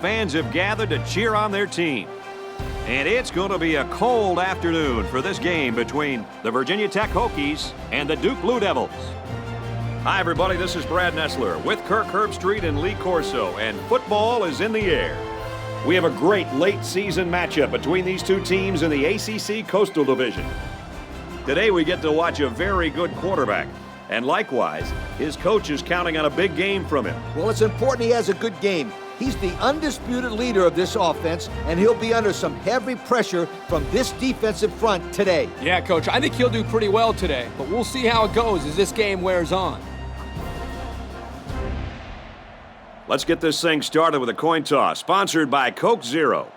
Fans have gathered to cheer on their team. And it's going to be a cold afternoon for this game between the Virginia Tech Hokies and the Duke Blue Devils. Hi, everybody. This is Brad Nessler with Kirk Herbstreit and Lee Corso, and football is in the air. We have a great late-season matchup between these two teams in the ACC Coastal Division. Today, we get to watch a very good quarterback. And likewise, his coach is counting on a big game from him. Well, it's important he has a good game. He's the undisputed leader of this offense, and he'll be under some heavy pressure from this defensive front today. Yeah, Coach, I think he'll do pretty well today, but we'll see how it goes as this game wears on. Let's get this thing started with a coin toss, sponsored by Coke Zero.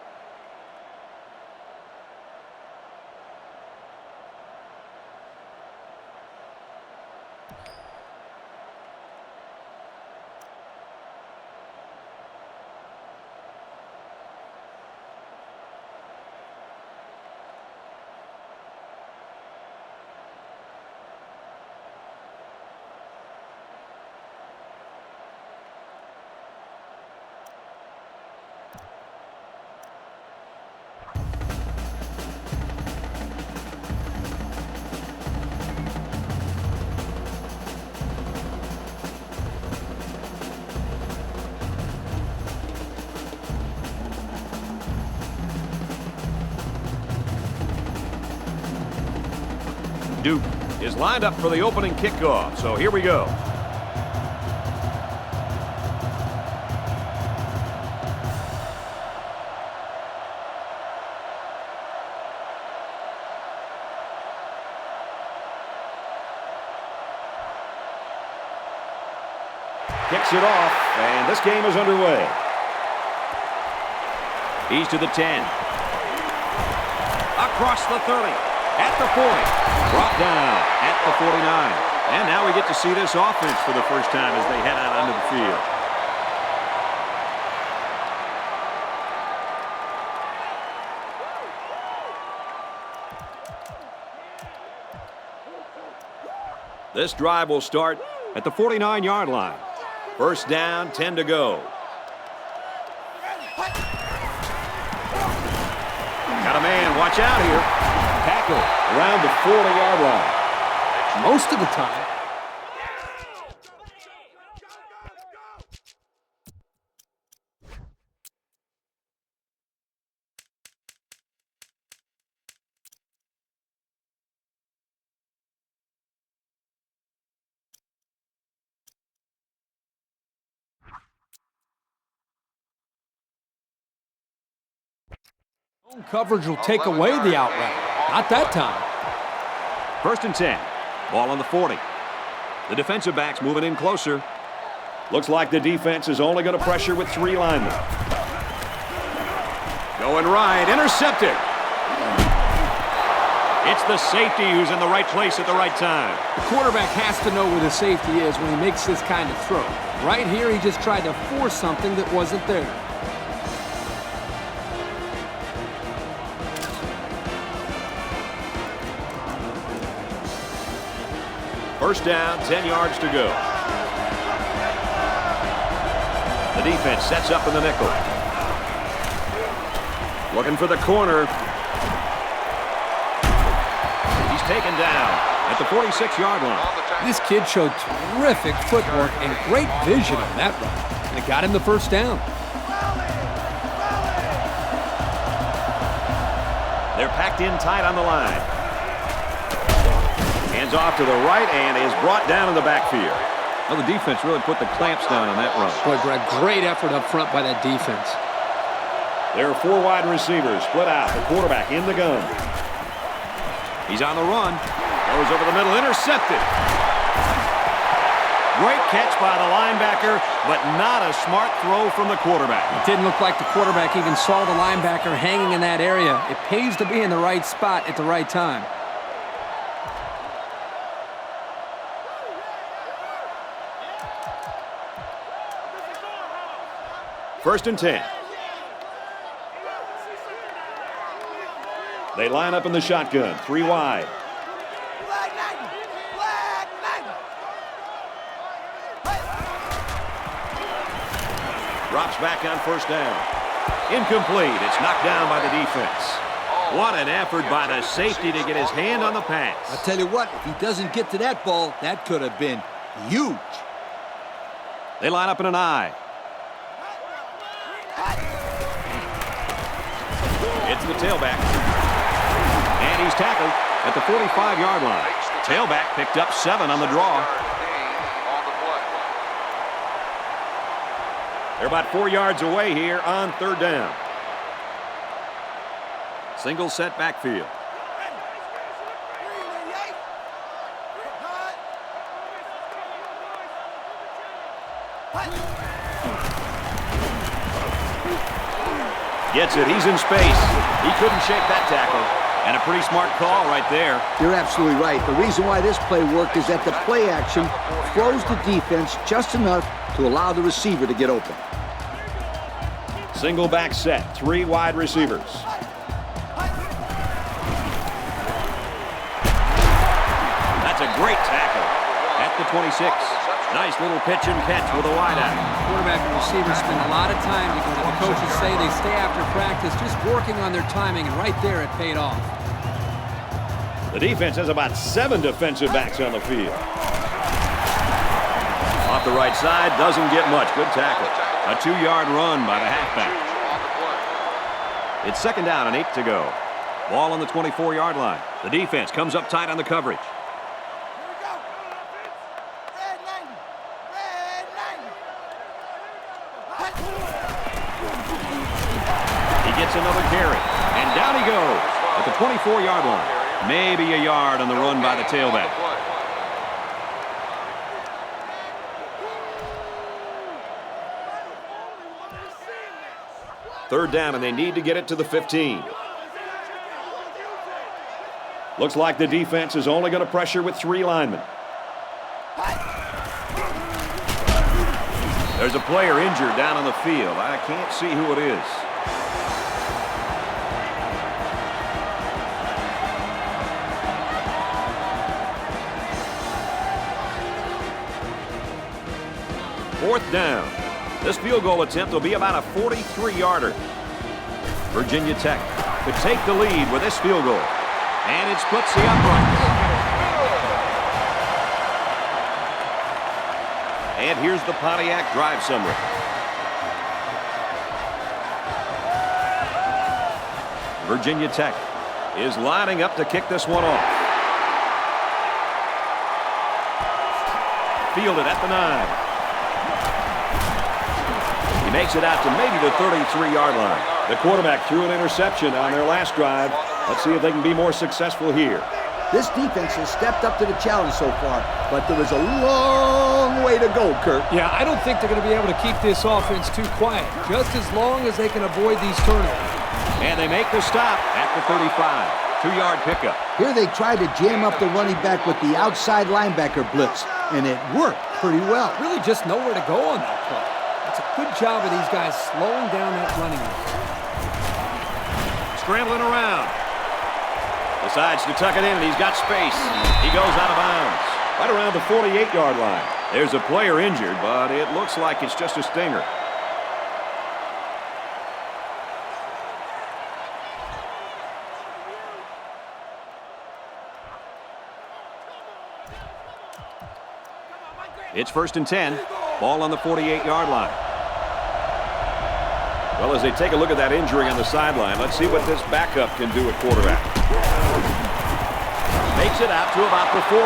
Duke is lined up for the opening kickoff, so here we go. Kicks it off, and this game is underway. He's to the 10. Across the 30. At the 40, brought down at the 49. And now we get to see this offense for the first time as they head out onto the field. This drive will start at the 49-yard line. First down, 10 to go. Got a man, watch out here. Tackle around the 40-yard line. Most of the time. Coverage will take away the out route. Not that time. First and 10. Ball on the 40. The defensive back's moving in closer. Looks like the defense is only going to pressure with 3 linemen. Going right. Intercepted. It's the safety who's in the right place at the right time. The quarterback has to know where the safety is when he makes this kind of throw. Right here, he just tried to force something that wasn't there. First down, 10 yards to go. The defense sets up in the nickel. Looking for the corner. He's taken down at the 46-yard line. This kid showed terrific footwork and great vision on that run. And it got him the first down. They're packed in tight on the line. Hands off to the right and is brought down in the backfield. Well, the defense really put the clamps down on that run. Boy, Brad, great effort up front by that defense. There are 4 wide receivers split out. The quarterback in the gun. He's on the run. Goes over the middle. Intercepted. Great catch by the linebacker, but not a smart throw from the quarterback. It didn't look like the quarterback even saw the linebacker hanging in that area. It pays to be in the right spot at the right time. First and 10. They line up in the shotgun, 3 wide. Drops back on first down. Incomplete. It's knocked down by the defense. What an effort by the safety to get his hand on the pass. I'll tell you what, if he doesn't get to that ball, that could have been huge. They line up in an I. It's the tailback. And he's tackled at the 45-yard line. Tailback picked up 7 on the draw. They're about 4 yards away here on third down. Single set backfield. Gets it. He's in space. He couldn't shake that tackle. And a pretty smart call right there. You're absolutely right. The reason why this play worked is that the play action froze the defense just enough to allow the receiver to get open. Single back set. 3 wide receivers. That's a great tackle at the 26. Nice little pitch and catch with a wide out. Quarterback and receivers spend a lot of time together. The coaches say they stay after practice just working on their timing, and right there it paid off. The defense has about 7 defensive backs on the field. Off the right side, doesn't get much. Good tackle. A 2-yard run by the halfback. It's second down and 8 to go. Ball on the 24-yard line. The defense comes up tight on the coverage. Another carry, and down he goes at the 24-yard line. Maybe a yard on the run by the tailback. Third down, and they need to get it to the 15. Looks like the defense is only going to pressure with 3 linemen. There's a player injured down on the field. I can't see who it is. Fourth down. This field goal attempt will be about a 43-yarder. Virginia Tech could take the lead with this field goal. And it splits the uprights. And here's the Pontiac drive summary. Virginia Tech is lining up to kick this one off. Fielded at the 9. Makes it out to maybe the 33-yard line. The quarterback threw an interception on their last drive. Let's see if they can be more successful here. This defense has stepped up to the challenge so far, but there is a long way to go, Kurt. Yeah, I don't think they're going to be able to keep this offense too quiet, just as long as they can avoid these turnovers. And they make the stop at the 35. 2-yard pickup. Here they tried to jam up the running back with the outside linebacker blitz, and it worked pretty well. Really just nowhere to go on that play. It's a good job of these guys slowing down that running game. Scrambling around. Decides to tuck it in, and he's got space. He goes out of bounds. Right around the 48-yard line. There's a player injured, but it looks like it's just a stinger. It's first and 10. Ball on the 48-yard line. Well, as they take a look at that injury on the sideline, let's see what this backup can do at quarterback. Makes it out to about the 40.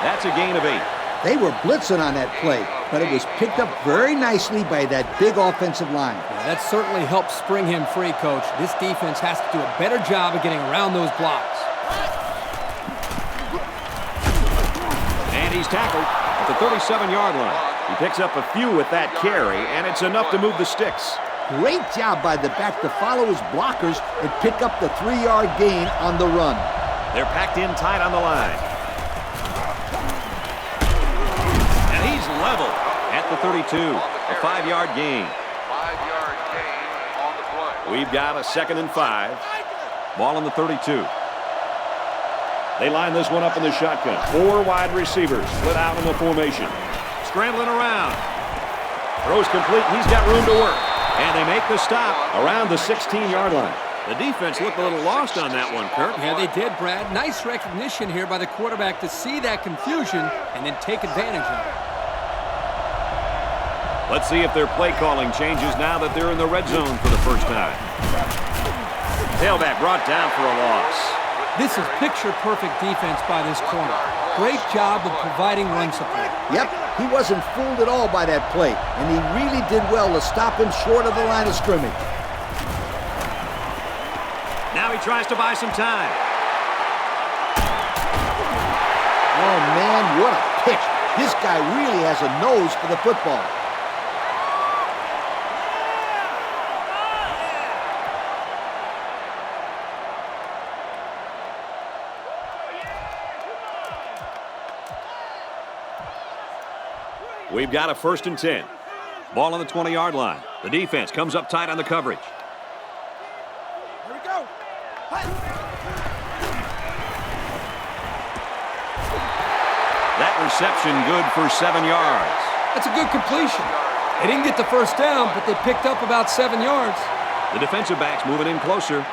That's a gain of 8. They were blitzing on that play, but it was picked up very nicely by that big offensive line. Yeah, that certainly helps spring him free, Coach. This defense has to do a better job of getting around those blocks. And he's tackled at the 37-yard line. He picks up a few with that carry, and it's enough to move the sticks. Great job by the back to follow his blockers and pick up the 3-yard gain on the run. They're packed in tight on the line. And he's level at the 32. A 5-yard gain. 5-yard gain on the play. We've got a 2nd and 5. Ball on the 32. They line this one up in the shotgun. 4 wide receivers split out in the formation. Scrambling around. Throws complete. He's got room to work. And they make the stop around the 16-yard line. The defense looked a little lost on that one, Kirk. Yeah, they did, Brad. Nice recognition here by the quarterback to see that confusion and then take advantage of it. Let's see if their play calling changes now that they're in the red zone for the first time. Tailback brought down for a loss. This is picture-perfect defense by this corner. Great job of providing run support. Yep, he wasn't fooled at all by that play, and he really did well to stop him short of the line of scrimmage. Now he tries to buy some time. Oh, man, what a pick. This guy really has a nose for the football. We've got a 1st and 10. Ball on the 20-yard line. The defense comes up tight on the coverage. Here we go. That reception good for 7 yards. That's a good completion. They didn't get the first down, but they picked up about 7 yards. The defensive back's moving in closer.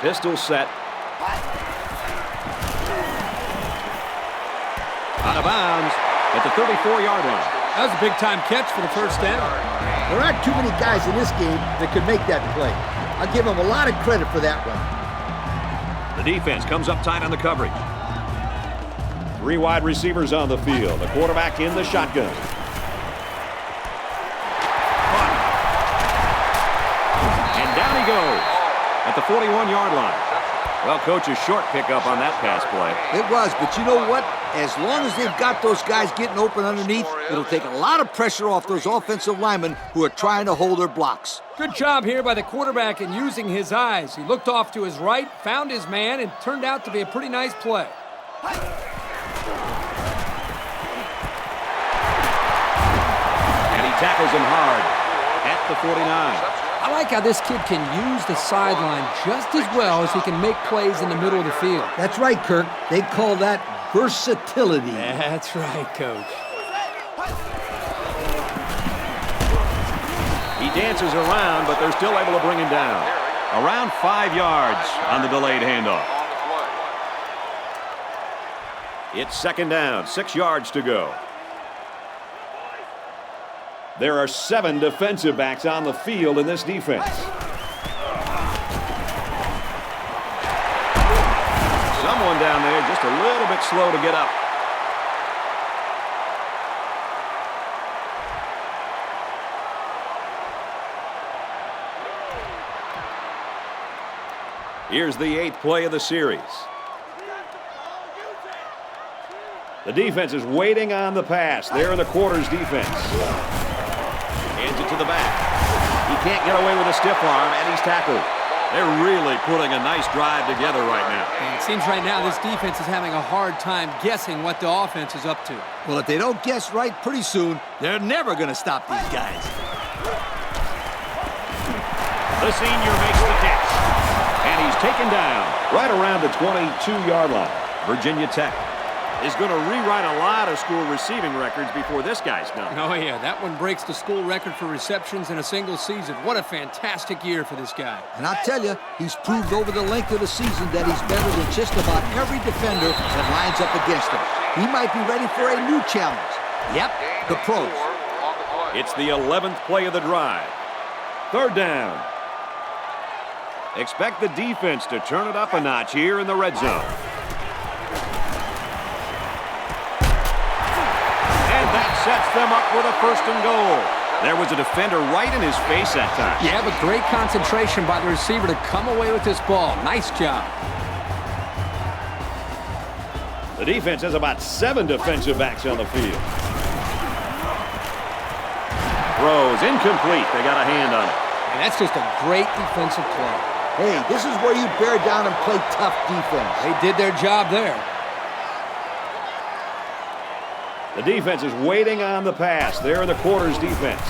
Pistol set. Out of bounds at the 34-yard line. That was a big-time catch for the first down. There aren't too many guys in this game that could make that play. I'll give him a lot of credit for that one. The defense comes up tight on the coverage. 3 wide receivers on the field. The quarterback in the shotgun. And down he goes at the 41-yard line. Well, Coach, a short pickup on that pass play. It was, but you know what? As long as they've got those guys getting open underneath, it'll take a lot of pressure off those offensive linemen who are trying to hold their blocks. Good job here by the quarterback in using his eyes. He looked off to his right, found his man, and turned out to be a pretty nice play. And he tackles him hard at the 49. I like how this kid can use the sideline just as well as he can make plays in the middle of the field. That's right, Kirk. They call that versatility. That's right, Coach. He dances around, but they're still able to bring him down. Around 5 yards on the delayed handoff. It's 2nd down, 6 yards to go. There are 7 defensive backs on the field in this defense. Someone down there just a little bit slow to get up. Here's the 8th play of the series. The defense is waiting on the pass. They're in the quarters defense. Hands it to the back. He can't get away with a stiff arm, and he's tackled. They're really putting a nice drive together right now. And it seems right now this defense is having a hard time guessing what the offense is up to. Well, if they don't guess right pretty soon, they're never going to stop these guys. The senior makes the catch. And he's taken down right around the 22-yard line. Virginia Tech is going to rewrite a lot of school receiving records before this guy's done. Oh, yeah, that one breaks the school record for receptions in a single season. What a fantastic year for this guy. And I'll tell you, he's proved over the length of the season that he's better than just about every defender that lines up against him. He might be ready for a new challenge. Yep, the pros. It's the 11th play of the drive. 3rd down. Expect the defense to turn it up a notch here in the red zone. Sets them up with a 1st and goal. There was a defender right in his face that time. Yeah, but great concentration by the receiver to come away with this ball. Nice job. The defense has about 7 defensive backs on the field. Throws incomplete. They got a hand on it. And that's just a great defensive play. Hey, this is where you bear down and play tough defense. They did their job there. The defense is waiting on the pass. They're in the quarters defense.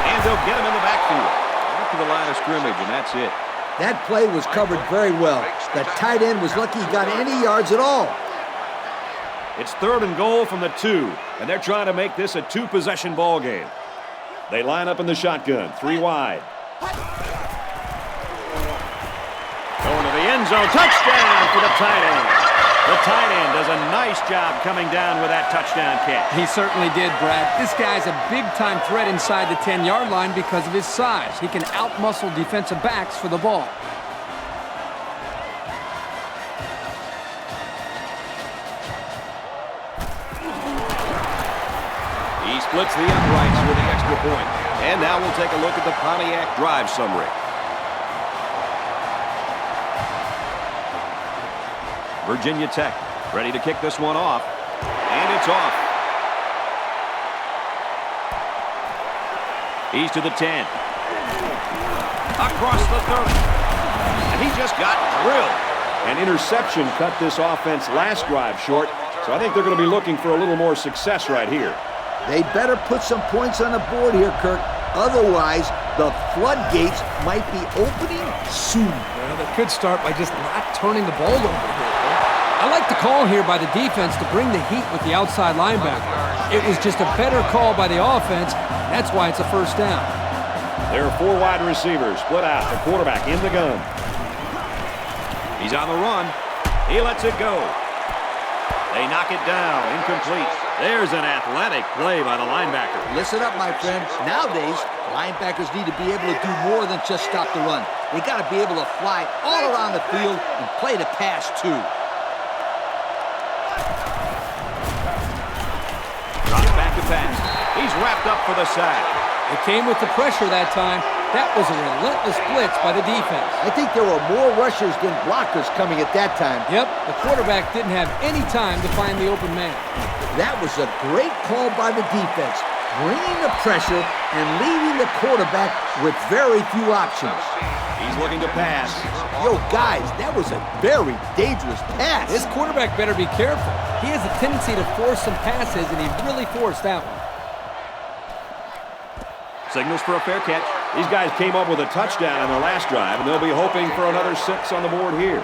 And they'll get him in the backfield. Back to the line of scrimmage, and that's it. That play was covered very well. That tight end was lucky he got any yards at all. It's 3rd and goal from the 2, and they're trying to make this a 2-possession ball game. They line up in the shotgun, 3 wide. Going to the end zone, touchdown for the tight end. The tight end does a nice job coming down with that touchdown catch. He certainly did, Brad. This guy's a big-time threat inside the 10-yard line because of his size. He can out-muscle defensive backs for the ball. He splits the uprights with the extra point. And now we'll take a look at the Pontiac drive summary. Virginia Tech ready to kick this one off. And it's off. He's to the 10. Across the 30. And he just got drilled. An interception cut this offense last drive short. So I think they're going to be looking for a little more success right here. They better put some points on the board here, Kirk. Otherwise, the floodgates might be opening soon. Well, they could start by just not turning the ball over here. I like the call here by the defense to bring the heat with the outside linebacker. It was just a better call by the offense, and that's why it's a first down. There are 4 wide receivers split out. The quarterback in the gun. He's on the run. He lets it go. They knock it down. Incomplete. There's an athletic play by the linebacker. Listen up, my friend. Nowadays, linebackers need to be able to do more than just stop the run. They got to be able to fly all around the field and play the pass, too. Drops back to pass. He's wrapped up for the sack. It came with the pressure that time. That was a relentless blitz by the defense. I think there were more rushers than blockers coming at that time. Yep, the quarterback didn't have any time to find the open man. That was a great call by the defense, bringing the pressure and leaving the quarterback with very few options. He's looking to pass. Yo, guys, that was a very dangerous pass. This quarterback better be careful. He has a tendency to force some passes, and he really forced that one. Signals for a fair catch. These guys came up with a touchdown on their last drive, and they'll be hoping for another 6 on the board here.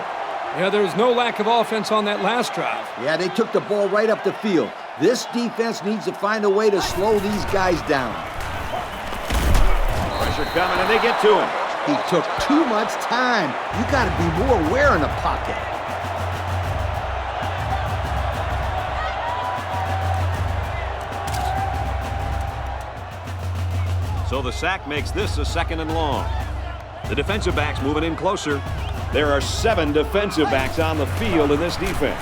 Yeah, there was no lack of offense on that last drive. Yeah, they took the ball right up the field. This defense needs to find a way to slow these guys down. Pressure coming, and they get to him. He took too much time. You got to be more aware in the pocket. So the sack makes this a 2nd and long. The defensive backs moving in closer. There are 7 defensive backs on the field in this defense.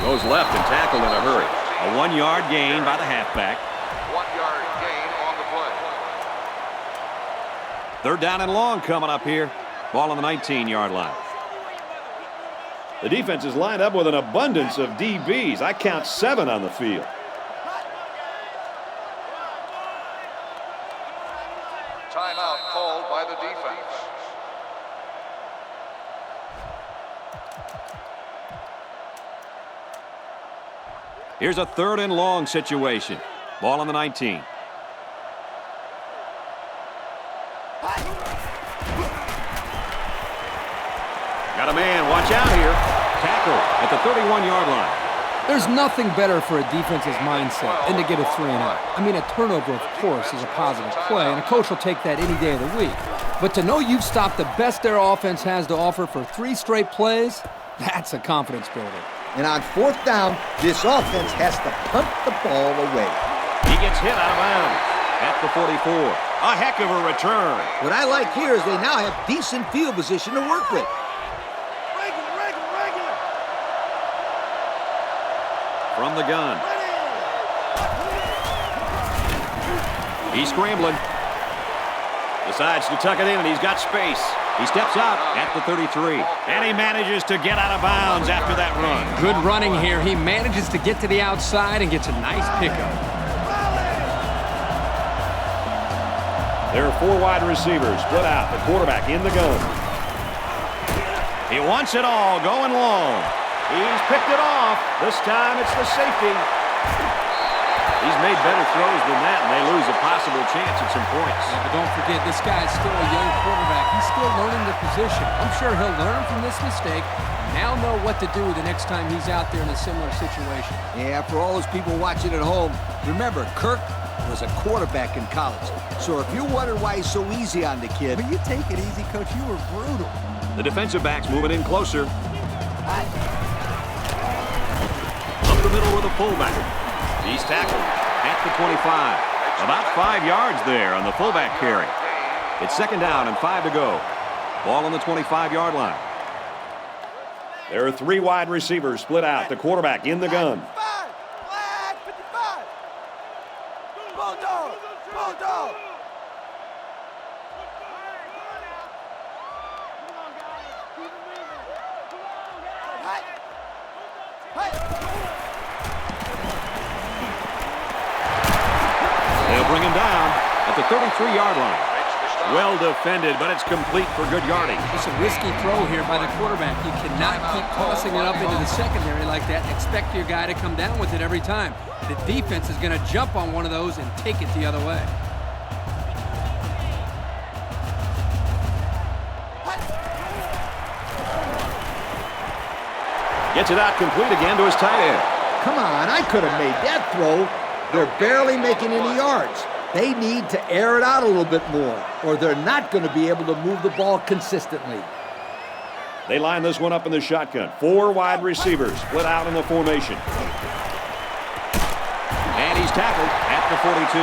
Goes left and tackled in a hurry. A 1-yard gain by the halfback. 1-yard gain on the play. 3rd down and long coming up here. Ball on the 19-yard line. The defense is lined up with an abundance of DBs. I count 7 on the field. Timeout called by the defense. Here's a 3rd and long situation. Ball on the 19. Got a man. Watch out here. Tackle at the 31-yard line. There's nothing better for a defense's mindset than to get a 3-and-out. I mean, a turnover, of course, is a positive play, and a coach will take that any day of the week. But to know you've stopped the best their offense has to offer for 3 straight plays, that's a confidence builder. And on 4th down, this offense has to punt the ball away. He gets hit out of bounds at the 44. A heck of a return. What I like here is they now have decent field position to work with. Regular. From the gun. He's scrambling. Decides to tuck it in, and he's got space. He steps out at the 33, and he manages to get out of bounds after that run. Good running here. He manages to get to the outside and gets a nice pickup. There are 4 wide receivers split out. The quarterback in the gun. He wants it all, going long. He's picked it off. This time it's the safety. He's made better throws than that, and they lose a possible chance at some points. Yeah, but don't forget, this guy's still a young quarterback. He's still learning the position. I'm sure he'll learn from this mistake and now know what to do the next time he's out there in a similar situation. Yeah, for all those people watching at home, remember, Kirk, was a quarterback in college. So if you're wondering why he's so easy on the kid... Will you take it easy, Coach? You were brutal. The defensive back's moving in closer. Up the middle with a fullback. He's tackled at the 25. About 5 yards there on the fullback carry. It's 2nd down and 5 to go. Ball on the 25-yard line. There are 3 wide receivers split out. The quarterback in the gun. Flag 55. Bulldog. Bulldog. They'll bring him down at the 33-yard line. Well defended, but it's complete for good yardage. It's a risky throw here by the quarterback. You cannot keep tossing it up into the secondary like that and expect your guy to come down with it every time. The defense is going to jump on one of those and take it the other way. Gets it out complete again to his tight end. Come on, I could have made that throw. They're barely making any yards. They need to air it out a little bit more, or they're not going to be able to move the ball consistently. They line this one up in the shotgun. 4 wide receivers split out in the formation. And he's tackled at the 42.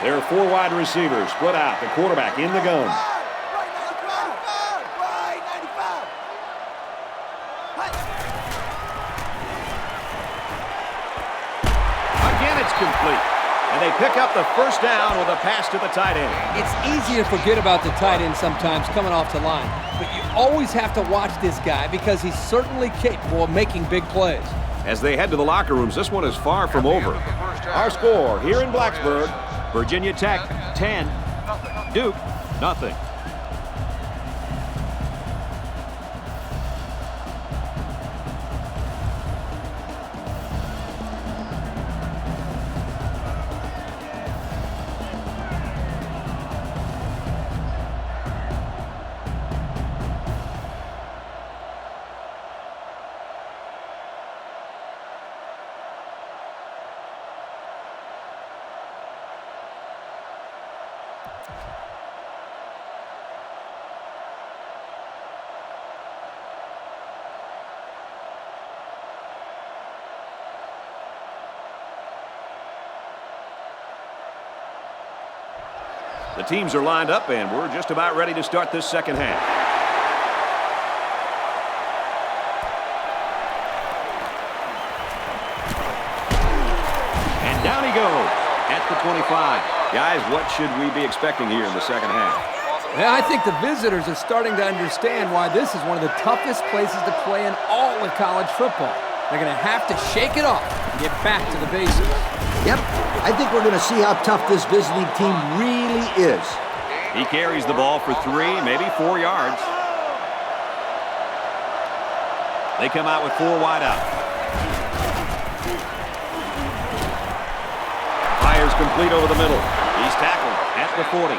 There are 4 wide receivers split out. The quarterback in the gun. Complete. And they pick up the 1st down with a pass to the tight end. It's easy to forget about the tight end sometimes coming off the line, but you always have to watch this guy because he's certainly capable of making big plays. As they head to the locker rooms, this one is far from over. Our score here in Blacksburg, Virginia Tech 10, Duke nothing. The teams are lined up, and we're just about ready to start this 2nd half. And down he goes at the 25. Guys, what should we be expecting here in the 2nd half? Yeah, I think the visitors are starting to understand why this is one of the toughest places to play in all of college football. They're going to have to shake it off and get back to the basics. Yep, I think we're going to see how tough this visiting team really is. He carries the ball for 3, maybe 4 yards. They come out with 4 wide out. Fires complete over the middle. He's tackled at the 40.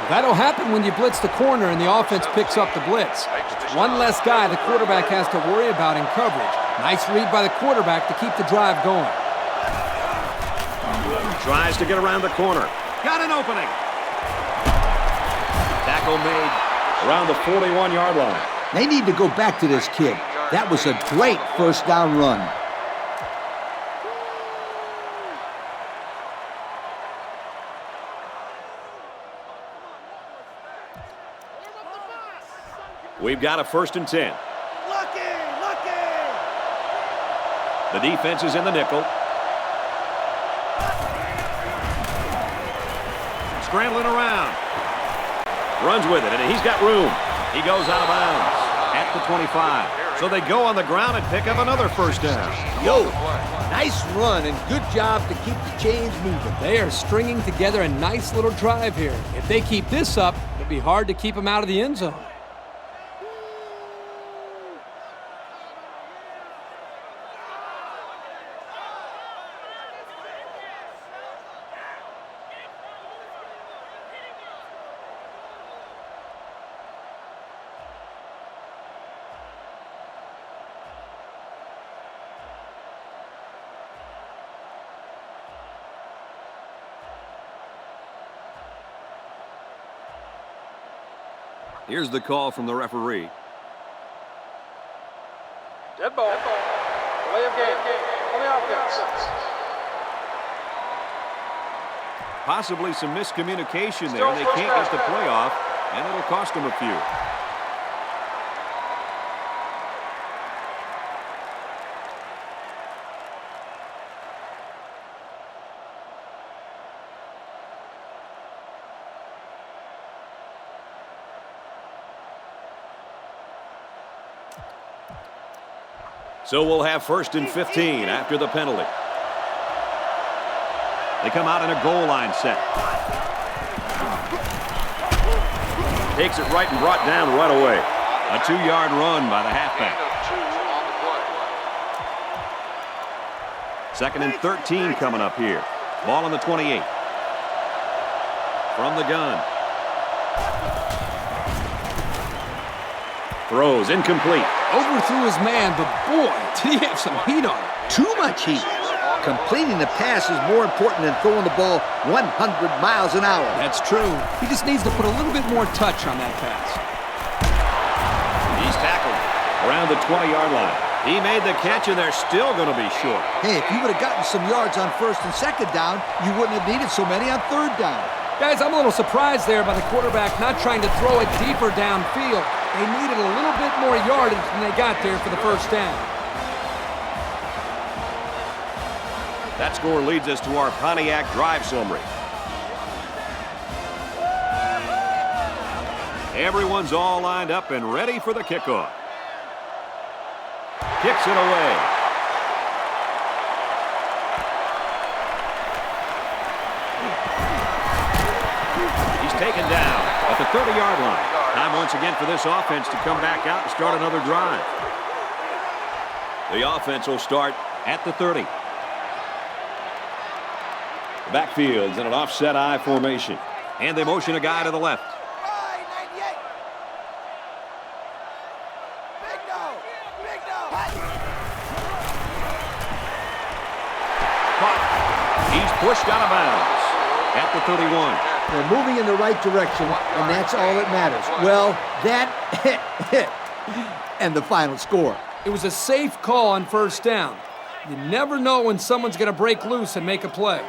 That'll happen when you blitz the corner and the offense picks up the blitz. One less guy the quarterback has to worry about in coverage. Nice read by the quarterback to keep the drive going. Tries to get around the corner. Got an opening. Tackle made around the 41-yard line. They need to go back to this kid. That was a great 1st down run. We've got a 1st and 10. The defense is in the nickel. Scrambling around. Runs with it, and he's got room. He goes out of bounds at the 25. So they go on the ground and pick up another 1st down. Yo, nice run and good job to keep the chains moving. They are stringing together a nice little drive here. If they keep this up, it'll be hard to keep them out of the end zone. Here's the call from the referee. Dead ball. Delay of game. On the offense. Possibly some miscommunication there. They can't get the play off, and it'll cost them a few. So we'll have 1st and 15 after the penalty. They come out in a goal line set. Takes it right and brought down right away. A 2-yard run by the halfback. 2nd and 13 coming up here. Ball on the 28. From the gun. Throws incomplete. Overthrew his man, but boy, did he have some heat on it. Too much heat. Completing the pass is more important than throwing the ball 100 miles an hour. That's true. He just needs to put a little bit more touch on that pass. He's tackled around the 20-yard line. He made the catch, and they're still going to be short. Hey, if you would have gotten some yards on 1st and 2nd down, you wouldn't have needed so many on 3rd down. Guys, I'm a little surprised there by the quarterback not trying to throw it deeper downfield. They needed a little bit more yardage than they got there for the 1st down. That score leads us to our Pontiac drive summary. Everyone's all lined up and ready for the kickoff. Kicks it away. He's taken down at the 30-yard line. Time once again for this offense to come back out and start another drive. The offense will start at the 30. The backfield's in an offset I formation. And they motion a guy to the left. Right, 98. Big no. Big no. Caught. He's pushed out of bounds at the 31. They're moving in the right direction, and that's all that matters. Well, that and the final score. It was a safe call on 1st down. You never know when someone's going to break loose and make a play.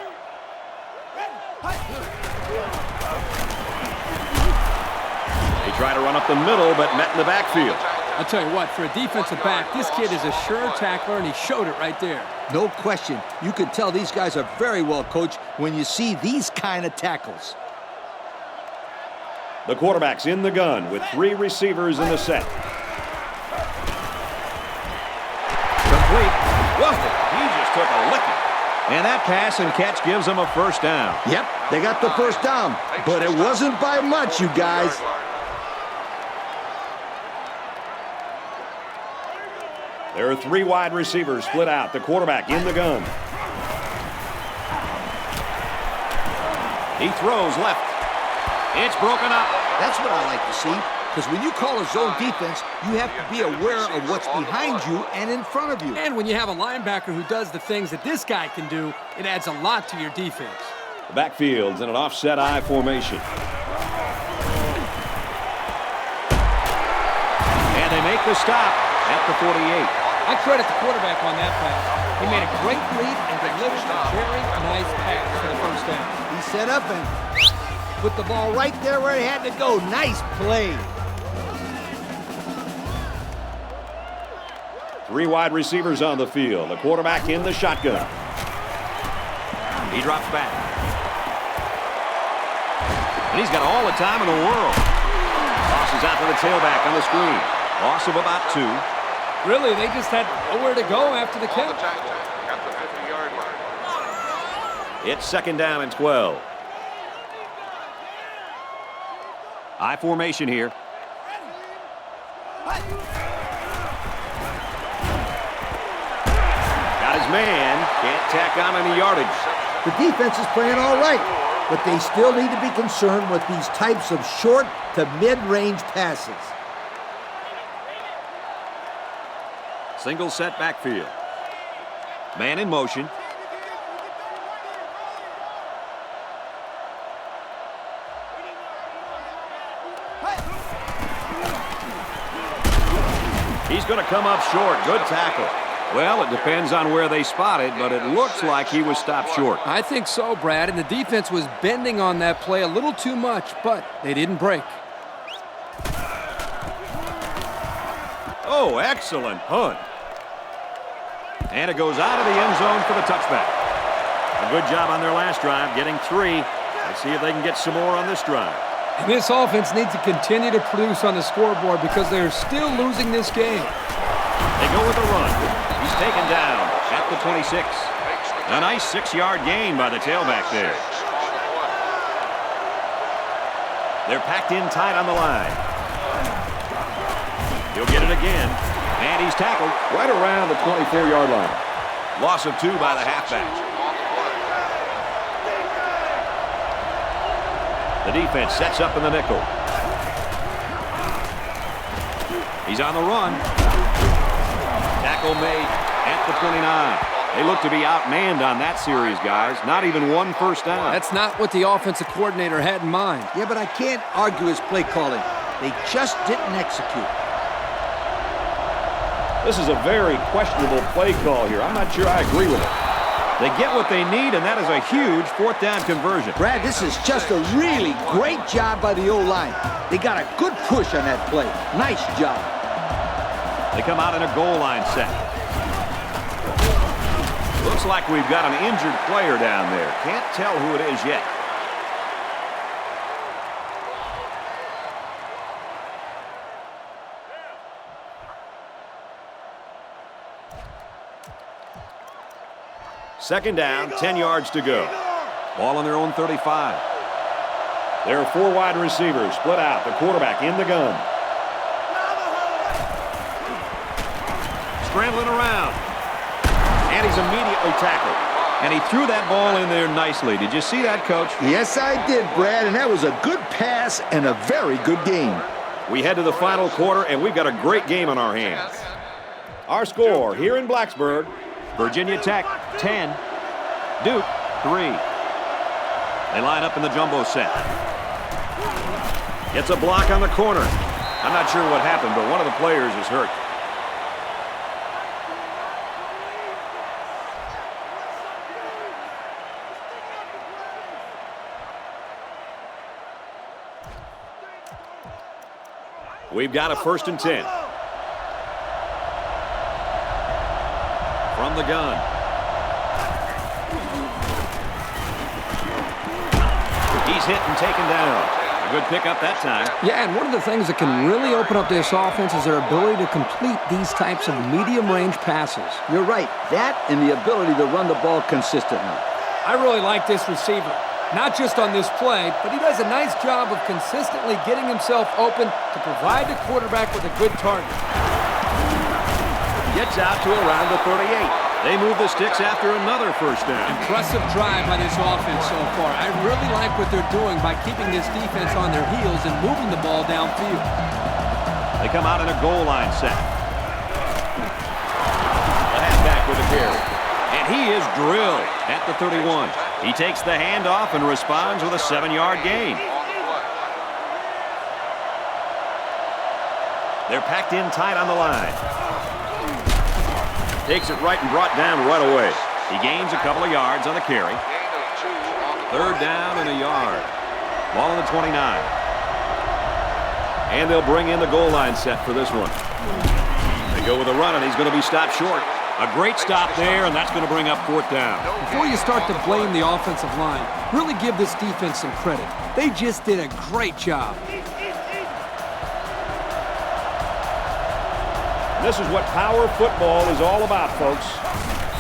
They try to run up the middle, but met in the backfield. I'll tell you what, for a defensive back, this kid is a sure tackler, and he showed it right there. No question. You can tell these guys are very well coached when you see these kind of tackles. The quarterback's in the gun with 3 receivers in the set. Complete. Whoa, he just took a licking. And that pass and catch gives them a 1st down. Yep, they got the 1st down, but it wasn't by much, you guys. There are 3 wide receivers split out. The quarterback in the gun. He throws left. It's broken up. That's what I like to see, because when you call a zone defense, you have to be aware of what's behind you and in front of you. And when you have a linebacker who does the things that this guy can do, it adds a lot to your defense. The backfield's in an offset I formation. And they make the stop at the 48. I credit the quarterback on that pass. He made a great read and delivered a very nice pass for the 1st down. He set up and put the ball right there where it had to go. Nice play. 3 wide receivers on the field. The quarterback in the shotgun. He drops back. And he's got all the time in the world. Tosses out to the tailback on the screen. Loss of about 2. Really, they just had nowhere to go after the catch. At the 50-yard line. It's 2nd down and 12. I formation here. Got his man. Can't tack on any yardage. The defense is playing all right, but they still need to be concerned with these types of short to mid-range passes. Single set backfield. Man in motion. He's going to come up short. Good tackle. Well, it depends on where they spot it, but it looks like he was stopped short. I think so, Brad, and the defense was bending on that play a little too much, but they didn't break. Oh, excellent punt. And it goes out of the end zone for the touchback. A good job on their last drive, getting 3. Let's see if they can get some more on this drive. And this offense needs to continue to produce on the scoreboard because they're still losing this game. They go with a run. He's taken down at the 26. A nice 6-yard gain by the tailback there. They're packed in tight on the line. He'll get it again. And he's tackled right around the 24-yard line. Loss of 2 by the halfback. The defense sets up in the nickel. He's on the run. Tackle made at the 29. They look to be outmanned on that series, guys. Not even 1 first down. That's not what the offensive coordinator had in mind. Yeah, but I can't argue his play calling. They just didn't execute. This is a very questionable play call here. I'm not sure I agree with it. They get what they need, and that is a huge 4th down conversion. Brad, this is just a really great job by the O-line. They got a good push on that play. Nice job. They come out in a goal line set. Looks like we've got an injured player down there. Can't tell who it is yet. Second down, 10 yards to go. Ball on their own 35. There are 4 wide receivers split out. The quarterback in the gun. Scrambling around. And he's immediately tackled. And he threw that ball in there nicely. Did you see that, Coach? Yes, I did, Brad, and that was a good pass and a very good game. We head to the final quarter, and we've got a great game on our hands. Our score here in Blacksburg, Virginia Tech 10, Duke 3. They line up in the jumbo set. Gets a block on the corner. I'm not sure what happened, but one of the players is hurt. We've got a 1st and 10. From the gun. He's hit and taken down. A good pickup that time. Yeah, and one of the things that can really open up this offense is their ability to complete these types of medium-range passes. You're right. That and the ability to run the ball consistently. I really like this receiver. Not just on this play, but he does a nice job of consistently getting himself open to provide the quarterback with a good target. Gets out to around the 38. They move the sticks after another 1st down. Impressive drive by this offense so far. I really like what they're doing by keeping this defense on their heels and moving the ball downfield. They come out in a goal line set. The halfback with a carry. And he is drilled at the 31. He takes the handoff and responds with a 7-yard gain. They're packed in tight on the line. Takes it right and brought down right away. He gains a couple of yards on the carry. 3rd down and a yard. Ball on the 29. And they'll bring in the goal line set for this one. They go with a run, and he's going to be stopped short. A great stop there, and that's going to bring up 4th down. Before you start to blame the offensive line, really give this defense some credit. They just did a great job. This is what power football is all about, folks.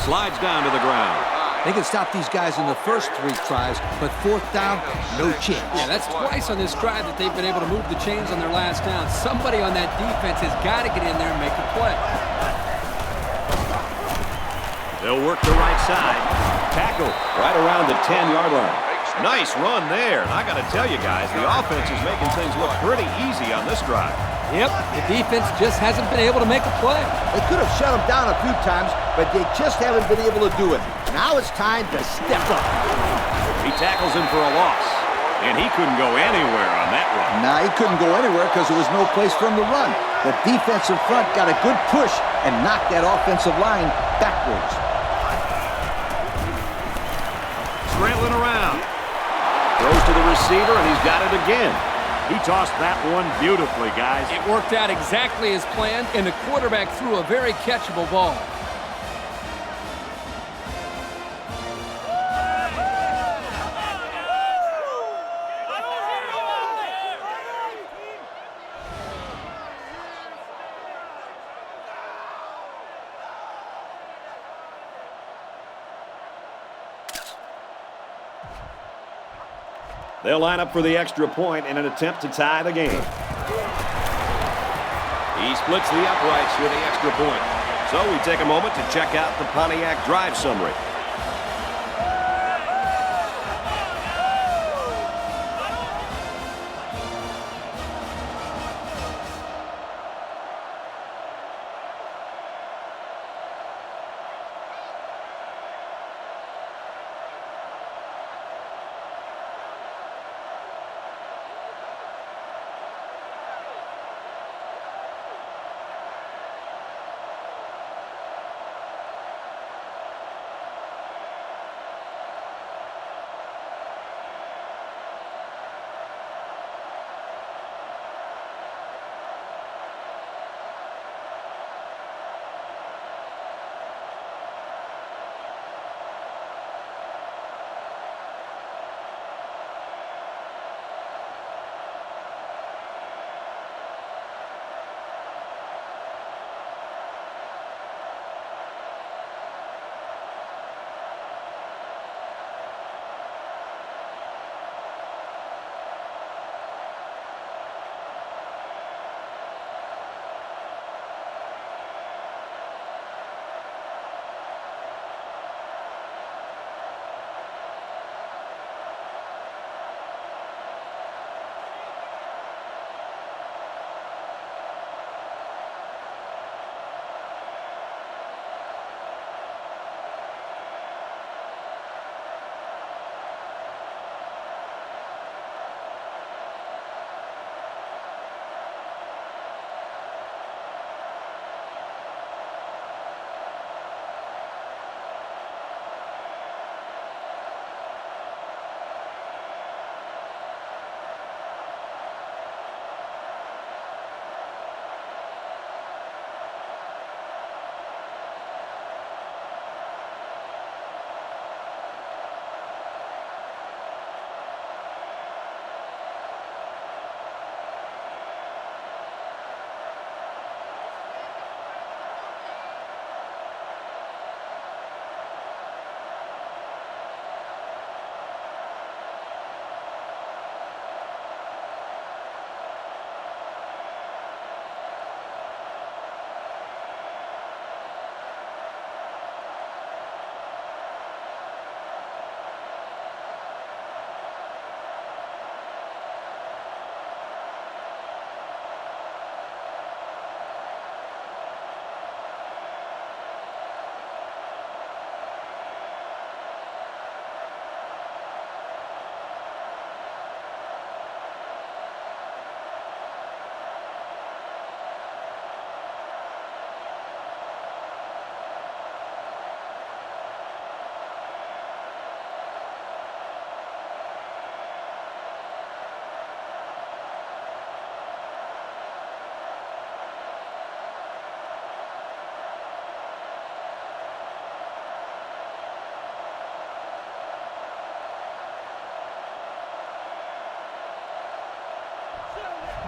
Slides down to the ground. They can stop these guys in the first 3 tries, but 4th down, no chance. Yeah, that's twice on this drive that they've been able to move the chains on their last down. Somebody on that defense has got to get in there and make a play. They'll work the right side. Tackle right around the 10-yard line. Nice run there. And I got to tell you guys, the offense is making things look pretty easy on this drive. Yep, the defense just hasn't been able to make a play. They could have shut them down a few times, but they just haven't been able to do it. Now it's time to step up. He tackles him for a loss, and he couldn't go anywhere on that run. Nah, he couldn't go anywhere because there was no place for him to run. The defensive front got a good push and knocked that offensive line backwards. Scrambling around. Throws to the receiver, and he's got it again. He tossed that one beautifully, guys. It worked out exactly as planned, and the quarterback threw a very catchable ball. They'll line up for the extra point in an attempt to tie the game. He splits the uprights for the extra point. So we take a moment to check out the Pontiac drive summary.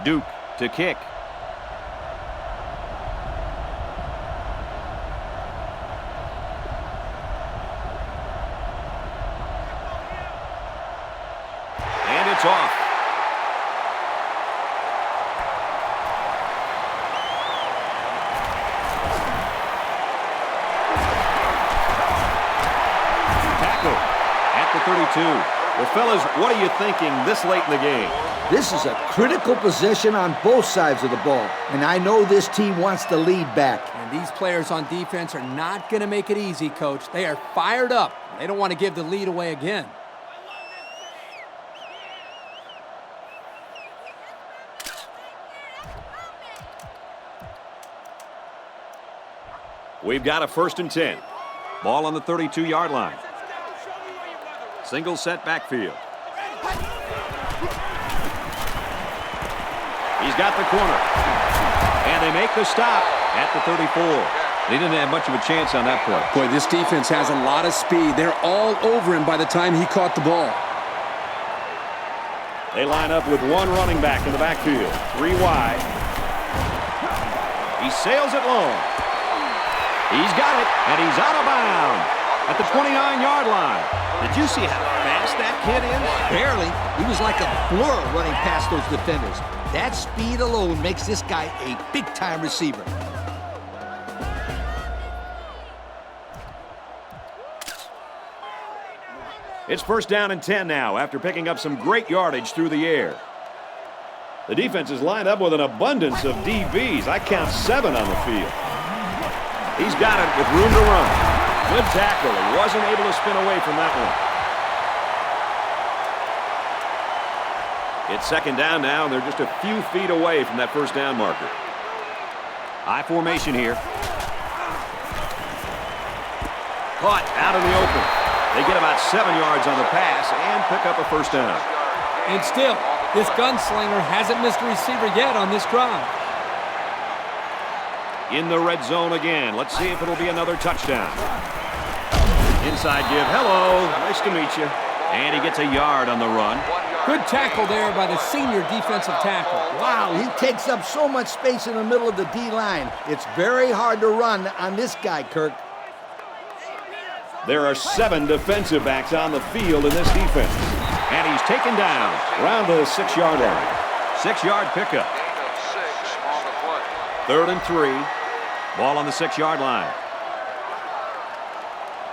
Duke to kick. And it's off. Tackle at the 32. Well, fellas, what are you thinking this late in the game? This is a critical possession on both sides of the ball, and I know this team wants to lead back. And these players on defense are not going to make it easy, Coach. They are fired up. They don't want to give the lead away again. We've got a 1st and 10. Ball on the 32-yard line. Single set backfield. He's got the corner. And they make the stop at the 34. They didn't have much of a chance on that play. Boy, this defense has a lot of speed. They're all over him by the time he caught the ball. They line up with one running back in the backfield. 3 wide. He sails it long. He's got it, and he's out of bounds at the 29-yard line. Did you see how fast that kid is? Barely. He was like a blur running past those defenders. That speed alone makes this guy a big-time receiver. It's 1st down and 10 now after picking up some great yardage through the air. The defense is lined up with an abundance of DBs. I count 7 on the field. He's got it with room to run. Good tackle. He wasn't able to spin away from that one. It's 2nd down now, and they're just a few feet away from that 1st down marker. High formation here. Caught out in the open. They get about 7 yards on the pass and pick up a 1st down. And still, this gunslinger hasn't missed a receiver yet on this drive. In the red zone again. Let's see if it'll be another touchdown. Inside give. Hello. Nice to meet you. And he gets a yard on the run. Good tackle there by the senior defensive tackle. Wow, he takes up so much space in the middle of the D-line. It's very hard to run on this guy, Kirk. There are 7 defensive backs on the field in this defense. And he's taken down around the 6-yard line. 6-yard pickup. 3rd and 3. Ball on the 6-yard line.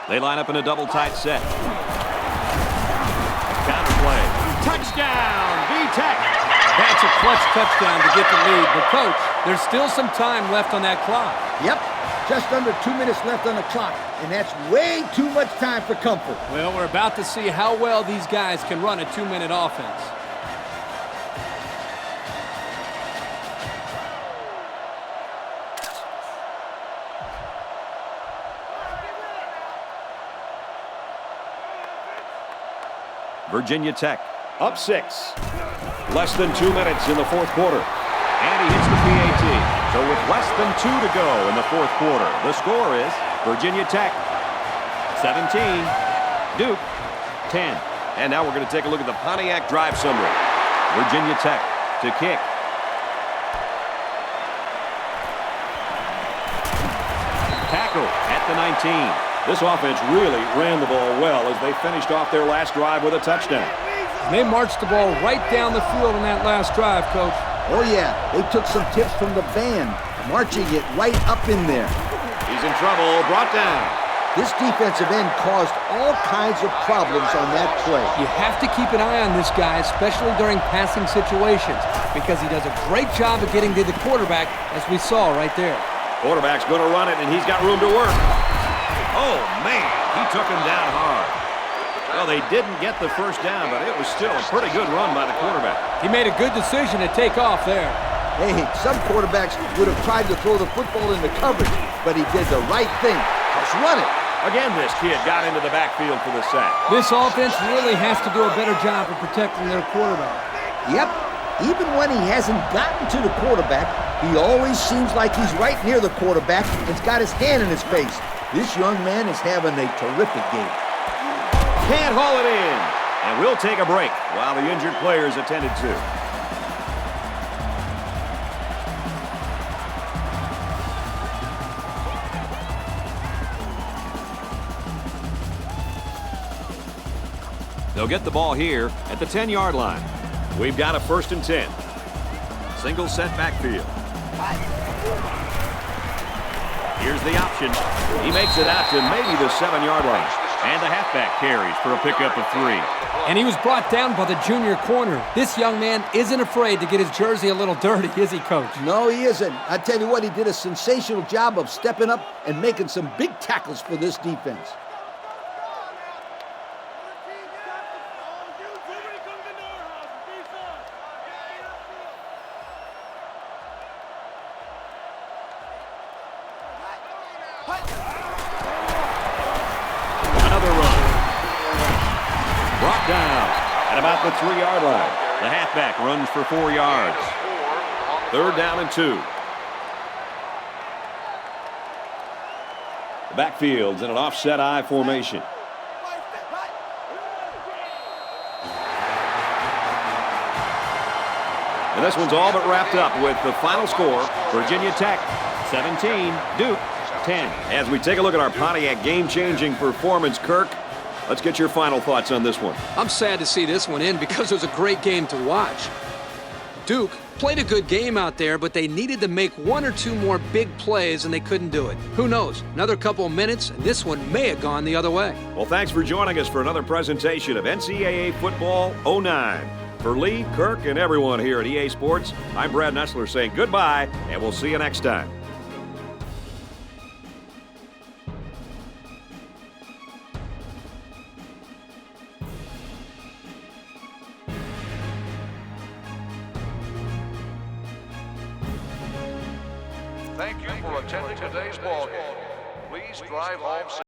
They line up in a double tight set. Counter play. Touchdown, V-Tech. That's a clutch touchdown to get the lead. But, Coach, there's still some time left on that clock. Yep, just under 2 minutes left on the clock, and that's way too much time for comfort. Well, we're about to see how well these guys can run a 2-minute offense. Virginia Tech up 6. Less than 2 minutes in the 4th quarter. And he hits the PAT. So with less than 2 to go in the 4th quarter, the score is Virginia Tech 17, Duke 10. And now we're going to take a look at the Pontiac drive summary. Virginia Tech to kick. Tackle at the 19. This offense really ran the ball well as they finished off their last drive with a touchdown. They marched the ball right down the field on that last drive, Coach. Oh, yeah, they took some tips from the band, marching it right up in there. He's in trouble, brought down. This defensive end caused all kinds of problems on that play. You have to keep an eye on this guy, especially during passing situations, because he does a great job of getting to the quarterback, as we saw right there. Quarterback's going to run it, and he's got room to work. Oh, man, he took him down hard. Well, they didn't get the 1st down, but it was still a pretty good run by the quarterback. He made a good decision to take off there. Hey, some quarterbacks would have tried to throw the football into coverage, but he did the right thing. Just run it. Again, this kid got into the backfield for the sack. This offense really has to do a better job of protecting their quarterback. Yep. Even when he hasn't gotten to the quarterback, he always seems like he's right near the quarterback and's got his hand in his face. This young man is having a terrific game. Can't haul it in. And we'll take a break while the injured players attended to. They'll get the ball here at the 10-yard line. We've got a 1st and 10. Single set backfield. Here's the option. He makes it out to maybe the 7-yard line. And the halfback carries for a pickup of 3. And he was brought down by the junior corner. This young man isn't afraid to get his jersey a little dirty, is he, Coach? No, he isn't. I tell you what, he did a sensational job of stepping up and making some big tackles for this defense. Another run. Brought down at about the 3-yard line. The halfback runs for 4 yards. 3rd down and 2. The backfield's in an offset I formation. And this one's all but wrapped up with the final score, Virginia Tech 17, Duke 10. As we take a look at our Pontiac game-changing performance, Kirk, let's get your final thoughts on this one. I'm sad to see this one end because it was a great game to watch. Duke played a good game out there, but they needed to make 1 or 2 more big plays, and they couldn't do it. Who knows? Another couple of minutes, and this one may have gone the other way. Well, thanks for joining us for another presentation of NCAA Football 09. For Lee, Kirk, and everyone here at EA Sports, I'm Brad Nessler saying goodbye, and we'll see you next time. Thank you for attending today's ball game. Please drive home.